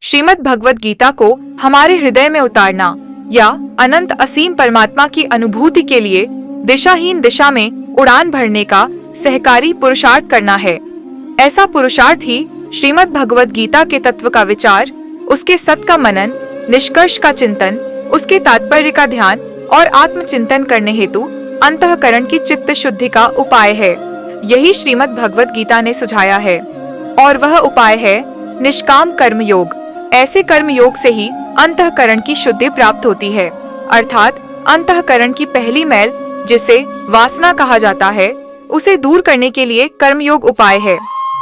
श्रीमद् भगवद गीता को हमारे हृदय में उतारना या अनंत असीम परमात्मा की अनुभूति के लिए दिशाहीन दिशा में उड़ान भरने का सहकारी पुरुषार्थ करना है। ऐसा पुरुषार्थ ही श्रीमद् भगवद गीता के तत्व का विचार, उसके सत का मनन, निष्कर्ष का चिंतन, उसके तात्पर्य का ध्यान और आत्मचिंतन करने हेतु अंतःकरण की चित्त शुद्धि का उपाय है। यही श्रीमद् भगवद गीता ने सुझाया है और वह उपाय है निष्काम कर्म योग। ऐसे कर्म योग से ही अंतःकरण की शुद्धि प्राप्त होती है, अर्थात अंतःकरण की पहली मैल जिसे वासना कहा जाता है, उसे दूर करने के लिए कर्मयोग उपाय है।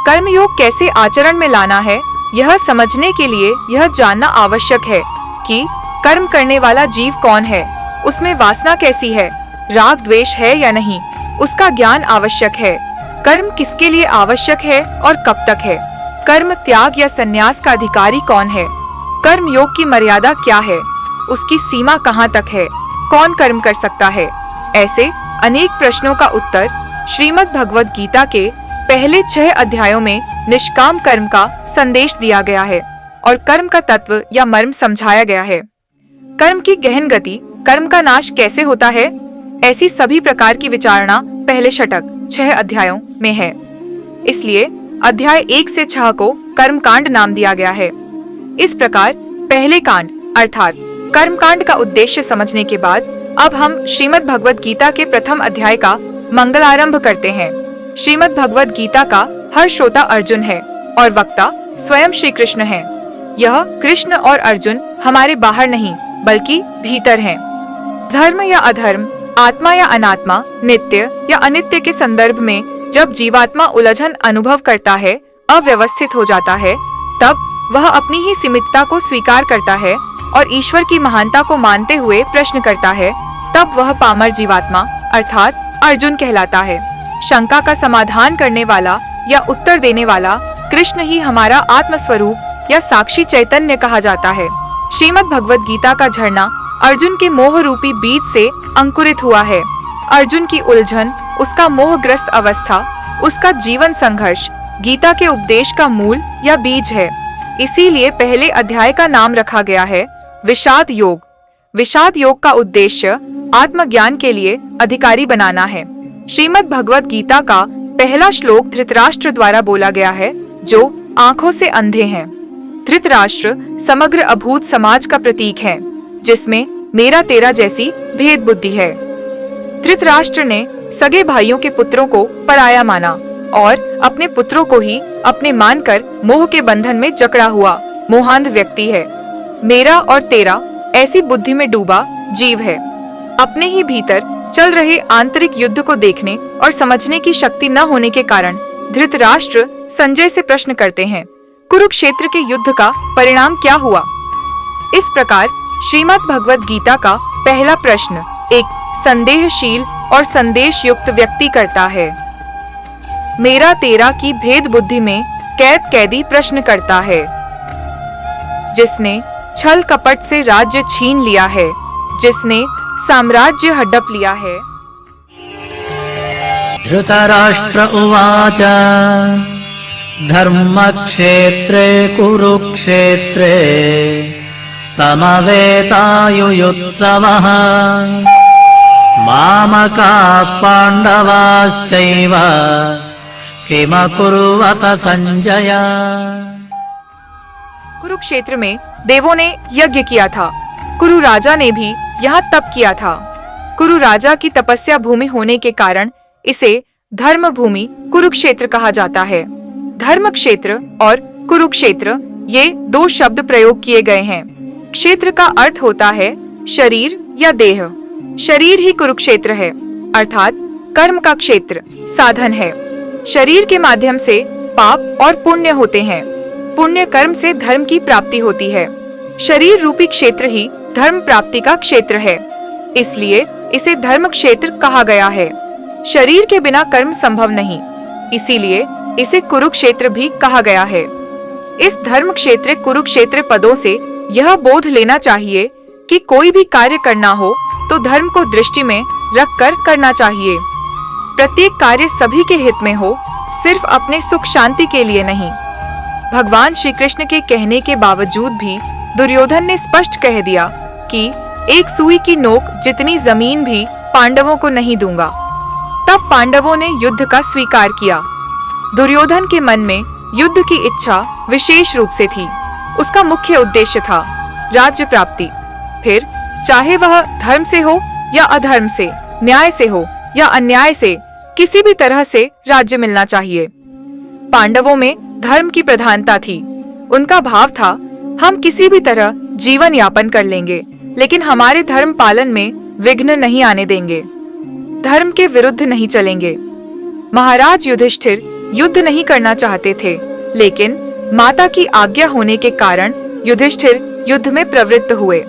कर्मयोग कैसे आचरण में लाना है, यह समझने के लिए यह जानना आवश्यक है कि कर्म करने वाला जीव कौन है, उसमें वासना कैसी है, राग द्वेष है या नहीं, उसका ज्ञान आवश्यक है। कर्म किसके लिए आवश्यक है और कब तक है, कर्म त्याग या संन्यास का अधिकारी कौन है, कर्म योग की मर्यादा क्या है, उसकी सीमा कहाँ तक है, कौन कर्म कर सकता है, ऐसे अनेक प्रश्नों का उत्तर श्रीमद् भगवद गीता के पहले 6 अध्यायों में निष्काम कर्म का संदेश दिया गया है और कर्म का तत्व या मर्म समझाया गया है। कर्म की गहन गति, कर्म का नाश कैसे होता है, ऐसी सभी प्रकार की विचारणा पहले षटक 6 अध्यायों में है। इसलिए अध्याय 1 से 6 को कर्म कांड नाम दिया गया है। इस प्रकार पहले कांड अर्थात कर्म कांड का उद्देश्य समझने के बाद अब हम श्रीमद् भगवद गीता के प्रथम अध्याय का मंगलारंभ करते हैं। श्रीमद् भगवद गीता का हर श्रोता अर्जुन है और वक्ता स्वयं श्री कृष्ण है। यह कृष्ण और अर्जुन हमारे बाहर नहीं बल्कि भीतर हैं। धर्म या अधर्म, आत्मा या अनात्मा, नित्य या अनित्य के संदर्भ में जब जीवात्मा उलझन अनुभव करता है, अव्यवस्थित हो जाता है, तब वह अपनी ही सीमितता को स्वीकार करता है और ईश्वर की महानता को मानते हुए प्रश्न करता है, तब वह पामर जीवात्मा अर्थात अर्जुन कहलाता है। शंका का समाधान करने वाला या उत्तर देने वाला कृष्ण ही हमारा आत्मस्वरूप या साक्षी चैतन्य कहा जाता है। श्रीमद् भगवद गीता का झरना अर्जुन के मोह रूपी बीज से अंकुरित हुआ है। अर्जुन की उलझन, उसका मोहग्रस्त अवस्था, उसका जीवन संघर्ष गीता के उपदेश का मूल या बीज है। इसीलिए पहले अध्याय का नाम रखा गया है विषाद योग। विषाद योग का उद्देश्य आत्मज्ञान के लिए अधिकारी बनाना है। श्रीमद् भगवद गीता का पहला श्लोक धृतराष्ट्र द्वारा बोला गया है, जो आंखों से अंधे हैं। धृतराष्ट्र समग्र अभूत समाज का प्रतीक है, जिसमें मेरा तेरा जैसी भेद बुद्धि है। धृतराष्ट्र ने सगे भाइयों के पुत्रों को पराया माना और अपने पुत्रों को ही अपने मानकर मोह के बंधन में जकड़ा हुआ मोहांध व्यक्ति है। मेरा और तेरा ऐसी बुद्धि में डूबा जीव है। अपने ही भीतर चल रहे आंतरिक युद्ध को देखने और समझने की शक्ति न होने के कारण धृतराष्ट्र संजय से प्रश्न करते हैं, कुरुक्षेत्र के युद्ध का परिणाम क्या हुआ। इस प्रकार श्रीमद् भगवद गीता का पहला प्रश्न एक संदेहशील और संदेश युक्त व्यक्ति करता है। मेरा तेरा की भेद बुद्धि में कैदी प्रश्न करता है, जिसने छल कपट से राज्य छीन लिया है, जिसने साम्राज्य हड़प लिया है। धृतराष्ट्र उवाच धर्मक्षेत्रे कुरुक्षेत्रे समवेतायुयुत्सवः मामकाः पाण्डवाश्चैव किमकुर्वत संजय। कुरुक्षेत्र में देवों ने यज्ञ किया था। कुरु राजा ने भी यहाँ तप किया था। कुरु राजा की तपस्या भूमि होने के कारण इसे धर्म भूमि कुरुक्षेत्र कहा जाता है। धर्म क्षेत्र और कुरुक्षेत्र ये 2 शब्द प्रयोग किए गए हैं। क्षेत्र का अर्थ होता है शरीर या देह। शरीर ही कुरुक्षेत्र है, अर्थात कर्म का क्षेत्र, साधन है। शरीर के माध्यम से पाप और पुण्य होते हैं। पुण्य कर्म से धर्म की प्राप्ति होती है। शरीर रूपी क्षेत्र ही धर्म प्राप्ति का क्षेत्र है, इसलिए इसे धर्म क्षेत्र कहा गया है। शरीर के बिना कर्म संभव नहीं, इसीलिए इसे कुरुक्षेत्र भी कहा गया है। इस धर्म क्षेत्र कुरुक्षेत्र पदों से यह बोध लेना चाहिए कि कोई भी कार्य करना हो तो धर्म को दृष्टि में रखकर करना चाहिए। प्रत्येक कार्य सभी के हित में हो, सिर्फ अपने सुख शांति के लिए नहीं। भगवान श्री कृष्ण के कहने के बावजूद भी दुर्योधन ने स्पष्ट कह दिया कि एक सुई की नोक जितनी जमीन भी पांडवों को नहीं दूंगा। तब पांडवों ने युद्ध का स्वीकार किया। दुर्योधन के मन में युद्ध की इच्छा विशेष रूप से थी। उसका मुख्य उद्देश्य था राज्य प्राप्ति। फिर चाहे वह धर्म से हो या अधर्म से, न्याय से हो या अन्याय से, किसी भी तरह से राज्य मिलना चाहिए। पांडवों में धर्म की प्रधानता थी। उनका भाव था, हम किसी भी तरह जीवन यापन कर लेंगे, लेकिन हमारे धर्म पालन में विघ्न नहीं आने देंगे, धर्म के विरुद्ध नहीं चलेंगे। महाराज युधिष्ठिर युद्ध नहीं करना चाहते थे, लेकिन माता की आज्ञा होने के कारण युधिष्ठिर युद्ध में प्रवृत्त हुए।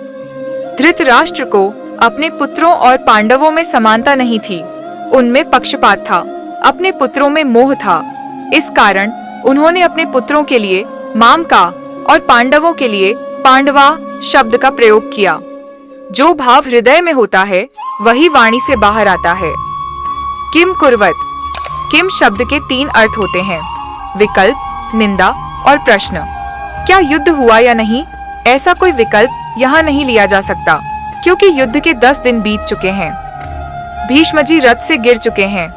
धृतराष्ट्र को अपने पुत्रों और पांडवों में समानता नहीं थी। उनमें पक्षपात था, अपने पुत्रों में मोह था। इस कारण उन्होंने अपने पुत्रों के लिए माम का और पांडवों के लिए पांडवा शब्द का प्रयोग किया। जो भाव हृदय में होता है वही वाणी से बाहर आता है। किम कुर्वत। किम शब्द के 3 अर्थ होते हैं, विकल्प, निंदा और प्रश्न। क्या युद्ध हुआ या नहीं, ऐसा कोई विकल्प यहाँ नहीं लिया जा सकता, क्योंकि युद्ध के 10 दिन बीत चुके हैं। भीष्म जी रथ से गिर चुके हैं।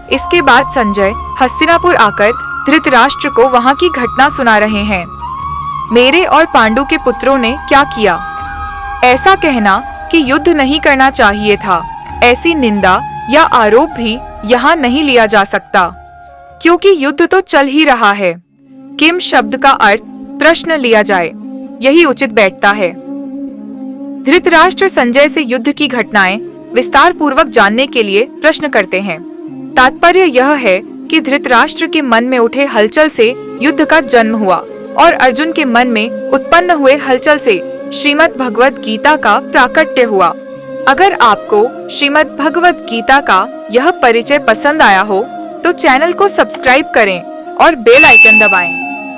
इसके बाद संजय हस्तिनापुर आकर धृतराष्ट्र को वहाँ की घटना सुना रहे हैं। मेरे और पांडु के पुत्रों ने क्या किया, ऐसा कहना कि युद्ध नहीं करना चाहिए था, ऐसी निंदा या आरोप भी यहाँ नहीं लिया जा सकता, क्योंकि युद्ध तो चल ही रहा है। किम शब्द का अर्थ प्रश्न लिया जाए, यही उचित बैठता है। धृतराष्ट्र संजय से युद्ध की घटनाएं विस्तार पूर्वक जानने के लिए प्रश्न करते हैं। तात्पर्य यह है कि धृतराष्ट्र के मन में उठे हलचल से युद्ध का जन्म हुआ और अर्जुन के मन में उत्पन्न हुए हलचल से श्रीमद् भगवत गीता का प्राकट्य हुआ। अगर आपको श्रीमद् भगवत गीता का यह परिचय पसंद आया हो तो चैनल को सब्सक्राइब करें और बेल आइकन दबाएं।